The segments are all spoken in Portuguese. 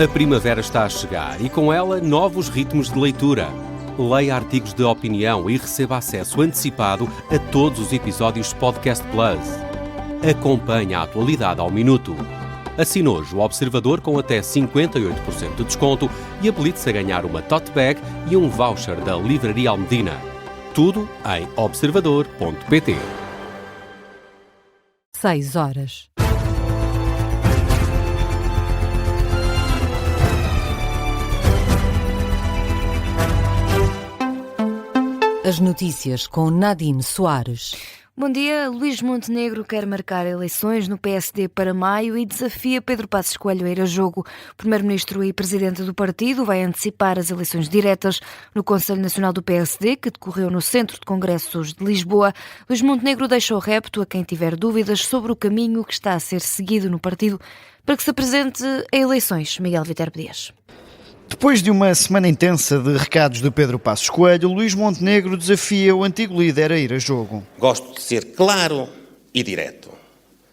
A primavera está a chegar e com ela novos ritmos de leitura. Leia artigos de opinião e receba acesso antecipado a todos os episódios de Podcast Plus. Acompanhe a atualidade ao minuto. Assine hoje o Observador com até 58% de desconto e habilite-se a ganhar uma tote bag e um voucher da Livraria Almedina. Tudo em observador.pt. 6 horas. As notícias com Nadine Soares. Bom dia. Luís Montenegro quer marcar eleições no PSD para maio e desafia Pedro Passos Coelho a ir a jogo. O primeiro-ministro e presidente do partido vai antecipar as eleições diretas no Conselho Nacional do PSD, que decorreu no Centro de Congressos de Lisboa. Luís Montenegro deixa o repto a quem tiver dúvidas sobre o caminho que está a ser seguido no partido para que se apresente a eleições. Miguel Viterbo Dias. Depois de uma semana intensa de recados de Pedro Passos Coelho, Luís Montenegro desafia o antigo líder a ir a jogo. Gosto de ser claro e direto.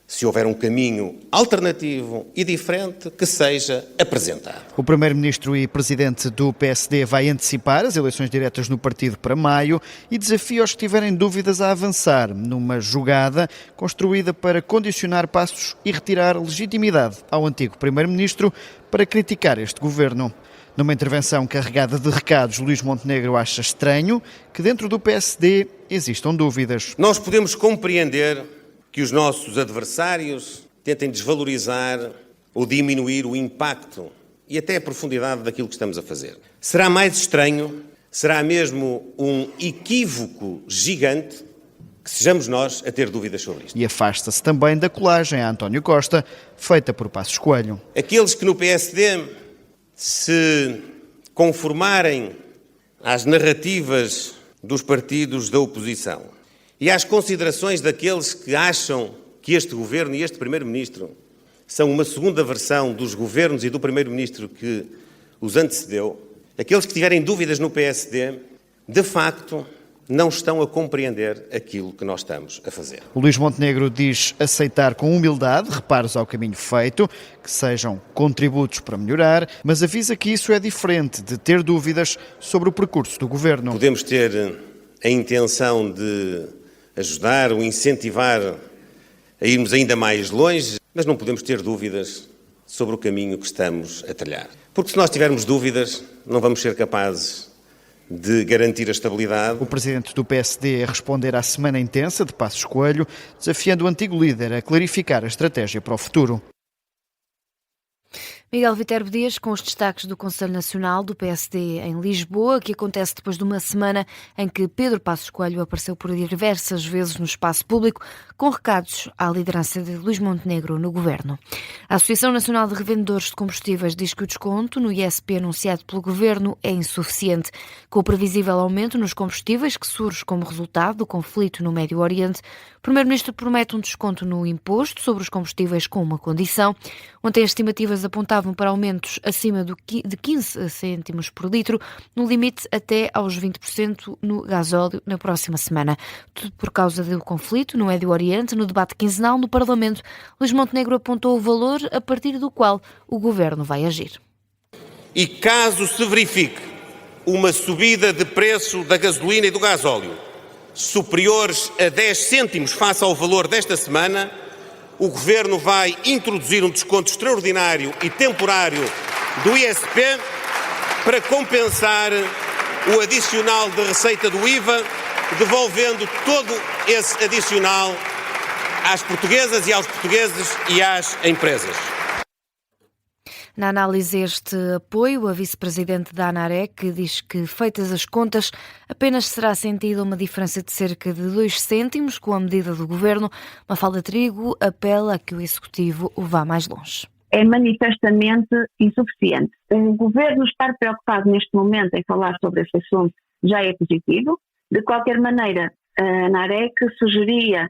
Se houver um caminho alternativo e diferente, que seja apresentado. O primeiro-ministro e presidente do PSD vai antecipar as eleições diretas no partido para maio e desafia os que tiverem dúvidas a avançar numa jogada construída para condicionar Passos e retirar legitimidade ao antigo primeiro-ministro para criticar este governo. Numa intervenção carregada de recados, Luís Montenegro acha estranho que dentro do PSD existam dúvidas. Nós podemos compreender que os nossos adversários tentem desvalorizar ou diminuir o impacto e até a profundidade daquilo que estamos a fazer. Será mais estranho, será mesmo um equívoco gigante que sejamos nós a ter dúvidas sobre isto. E afasta-se também da colagem a António Costa, feita por Passos Coelho. Aqueles que no PSD se conformarem às narrativas dos partidos da oposição e às considerações daqueles que acham que este governo e este primeiro-ministro são uma segunda versão dos governos e do primeiro-ministro que os antecedeu, aqueles que tiverem dúvidas no PSD, de facto, não estão a compreender aquilo que nós estamos a fazer. O Luís Montenegro diz aceitar com humildade reparos ao caminho feito, que sejam contributos para melhorar, mas avisa que isso é diferente de ter dúvidas sobre o percurso do governo. Podemos ter a intenção de ajudar ou incentivar a irmos ainda mais longe, mas não podemos ter dúvidas sobre o caminho que estamos a trilhar. Porque se nós tivermos dúvidas, não vamos ser capazes de garantir a estabilidade. O presidente do PSD a responder à semana intensa de Passos Coelho, desafiando o antigo líder a clarificar a estratégia para o futuro. Miguel Viterbo Dias com os destaques do Conselho Nacional do PSD em Lisboa, que acontece depois de uma semana em que Pedro Passos Coelho apareceu por diversas vezes no espaço público com recados à liderança de Luís Montenegro no governo. A Associação Nacional de Revendedores de Combustíveis diz que o desconto no ISP anunciado pelo governo é insuficiente. Com o previsível aumento nos combustíveis que surge como resultado do conflito no Médio Oriente, o primeiro-ministro promete um desconto no imposto sobre os combustíveis com uma condição. Ontem as estimativas apontavam para aumentos acima de 15 cêntimos por litro, no limite até aos 20% no gasóleo na próxima semana. Tudo por causa do conflito no Médio Oriente. No debate quinzenal no Parlamento, Luís Montenegro apontou o valor a partir do qual o governo vai agir. E caso se verifique uma subida de preço da gasolina e do gasóleo superiores a 10 cêntimos face ao valor desta semana, o Governo vai introduzir um desconto extraordinário e temporário do ISP para compensar o adicional de receita do IVA, devolvendo todo esse adicional às portuguesas e aos portugueses e às empresas. Na análise este apoio, a vice-presidente da ANAREC diz que, feitas as contas, apenas será sentida uma diferença de cerca de 2 cêntimos com a medida do governo. Mafalda Trigo apela a que o Executivo vá mais longe. É manifestamente insuficiente. O governo estar preocupado neste momento em falar sobre esse assunto já é positivo. De qualquer maneira, a ANAREC sugeria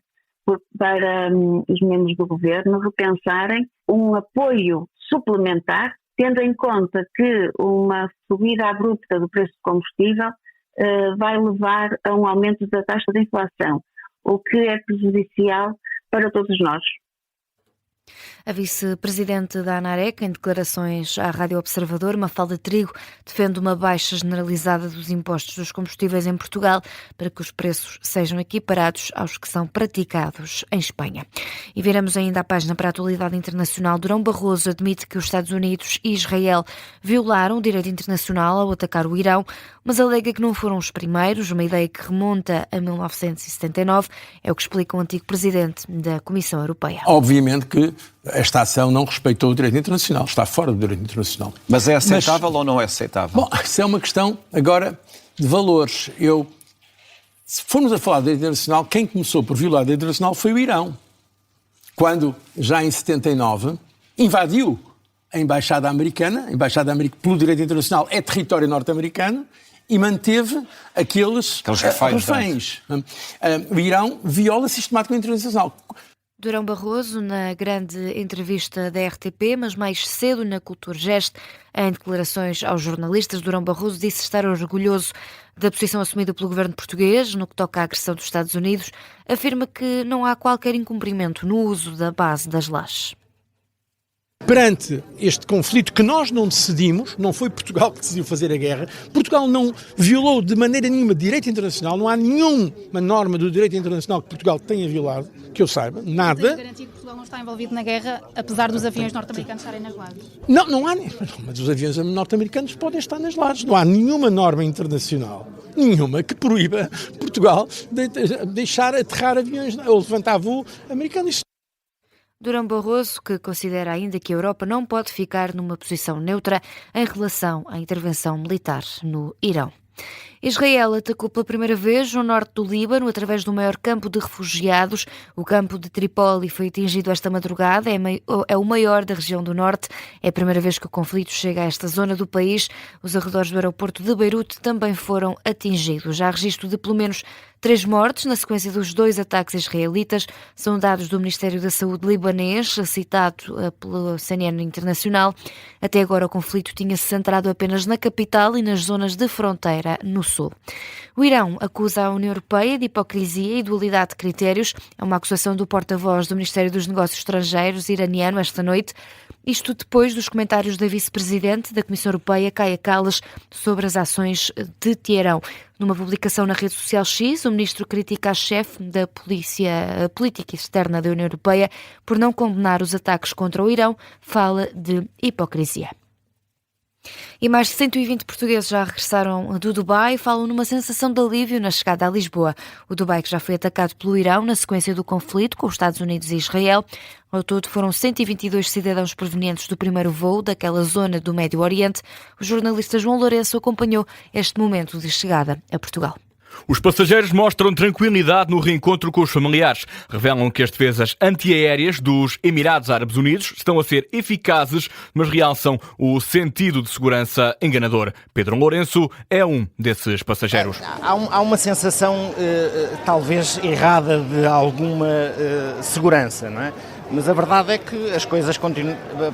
para os membros do governo repensarem um apoio suplementar, tendo em conta que uma subida abrupta do preço do combustível vai levar a um aumento da taxa de inflação, o que é prejudicial para todos nós. A vice-presidente da ANAREC, em declarações à Rádio Observador, Mafalda Trigo, defende uma baixa generalizada dos impostos dos combustíveis em Portugal para que os preços sejam equiparados aos que são praticados em Espanha. E viramos ainda a página para a atualidade internacional. Durão Barroso admite que os Estados Unidos e Israel violaram o direito internacional ao atacar o Irão, mas alega que não foram os primeiros, uma ideia que remonta a 1979, é o que explica o antigo presidente da Comissão Europeia. Obviamente que esta ação não respeitou o direito internacional, está fora do direito internacional. Mas é aceitável ou não é aceitável? Bom, isso é uma questão agora de valores. Se formos a falar de direito internacional, quem começou por violar o direito internacional foi o Irão, quando, já em 79, invadiu a Embaixada Americana. A Embaixada Americana, pelo direito internacional, é território norte-americano, e manteve aqueles reféns. O Irão viola sistematicamente o direito internacional. Durão Barroso, na grande entrevista da RTP, mas mais cedo na Culturgest, em declarações aos jornalistas, Durão Barroso disse estar orgulhoso da posição assumida pelo governo português no que toca à agressão dos Estados Unidos. Afirma que não há qualquer incumprimento no uso da base das lajes. Perante este conflito que nós não decidimos, não foi Portugal que decidiu fazer a guerra, Portugal não violou de maneira nenhuma direito internacional, não há nenhuma norma do direito internacional que Portugal tenha violado, que eu saiba, nada. Tem garantia que Portugal não está envolvido na guerra, apesar dos aviões norte-americanos estarem nas lajes? Não há, mas os aviões norte-americanos podem estar nas lajes, não há nenhuma norma internacional, nenhuma, que proíba Portugal de deixar aterrar aviões ou levantar voo americano. Durão Barroso, que considera ainda que a Europa não pode ficar numa posição neutra em relação à intervenção militar no Irão. Israel atacou pela primeira vez o norte do Líbano através do maior campo de refugiados. O campo de Tripoli foi atingido esta madrugada, é o maior da região do norte. É a primeira vez que o conflito chega a esta zona do país. Os arredores do aeroporto de Beirute também foram atingidos. Já há registro de pelo menos 3 mortes na sequência dos 2 ataques israelitas. São dados do Ministério da Saúde libanês, citado pelo CNN Internacional. Até agora o conflito tinha-se centrado apenas na capital e nas zonas de fronteira no sul. O Irão acusa a União Europeia de hipocrisia e dualidade de critérios. É uma acusação do porta-voz do Ministério dos Negócios Estrangeiros iraniano esta noite. Isto depois dos comentários da vice-presidente da Comissão Europeia, Kaja Kallas, sobre as ações de Teherão. Numa publicação na rede social X, o ministro critica a chefe da política externa da União Europeia por não condenar os ataques contra o Irão, fala de hipocrisia. E mais de 120 portugueses já regressaram do Dubai e falam numa sensação de alívio na chegada a Lisboa. O Dubai, que já foi atacado pelo Irão na sequência do conflito com os Estados Unidos e Israel. Ao todo foram 122 cidadãos provenientes do primeiro voo daquela zona do Médio Oriente. O jornalista João Lourenço acompanhou este momento de chegada a Portugal. Os passageiros mostram tranquilidade no reencontro com os familiares. Revelam que as defesas antiaéreas dos Emirados Árabes Unidos estão a ser eficazes, mas realçam o sentido de segurança enganador. Pedro Lourenço é um desses passageiros. Há uma sensação, talvez errada, de alguma segurança, não é? Mas a verdade é que as coisas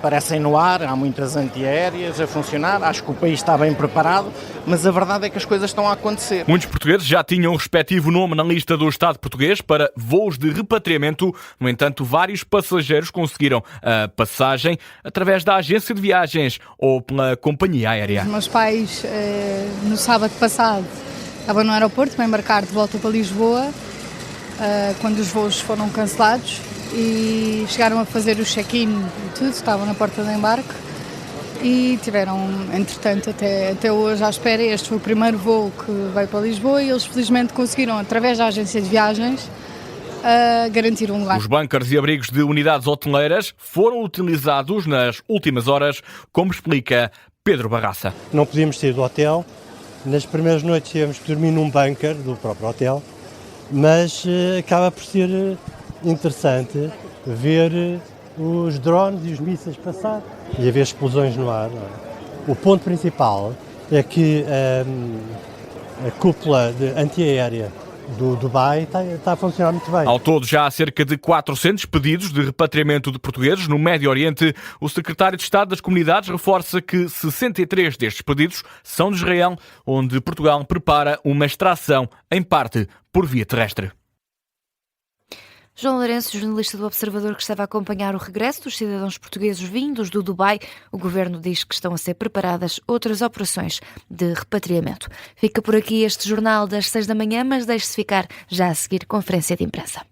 parecem no ar, há muitas antiaéreas a funcionar, acho que o país está bem preparado, mas a verdade é que as coisas estão a acontecer. Muitos portugueses já tinham o respectivo nome na lista do Estado português para voos de repatriamento. No entanto, vários passageiros conseguiram a passagem através da agência de viagens ou pela companhia aérea. Os meus pais, no sábado passado, estavam no aeroporto para embarcar de volta para Lisboa, quando os voos foram cancelados. E chegaram a fazer o check-in e tudo, estavam na porta de embarque e tiveram, entretanto, até hoje à espera. Este foi o primeiro voo que veio para Lisboa e eles felizmente conseguiram, através da agência de viagens, garantir um lugar. Os bunkers e abrigos de unidades hoteleiras foram utilizados nas últimas horas, como explica Pedro Barraça. Não podíamos sair do hotel, nas primeiras noites tivemos que dormir num bunker do próprio hotel, mas acaba por ser interessante ver os drones e os mísseis passar e haver explosões no ar. Não é? O ponto principal é que a cúpula antiaérea do Dubai está a funcionar muito bem. Ao todo, já há cerca de 400 pedidos de repatriamento de portugueses no Médio Oriente. O secretário de Estado das Comunidades reforça que 63 destes pedidos são de Israel, onde Portugal prepara uma extração, em parte, por via terrestre. João Lourenço, jornalista do Observador, que estava a acompanhar o regresso dos cidadãos portugueses vindos do Dubai. O governo diz que estão a ser preparadas outras operações de repatriamento. Fica por aqui este jornal das 6 da manhã, mas deixe-se ficar já a seguir conferência de imprensa.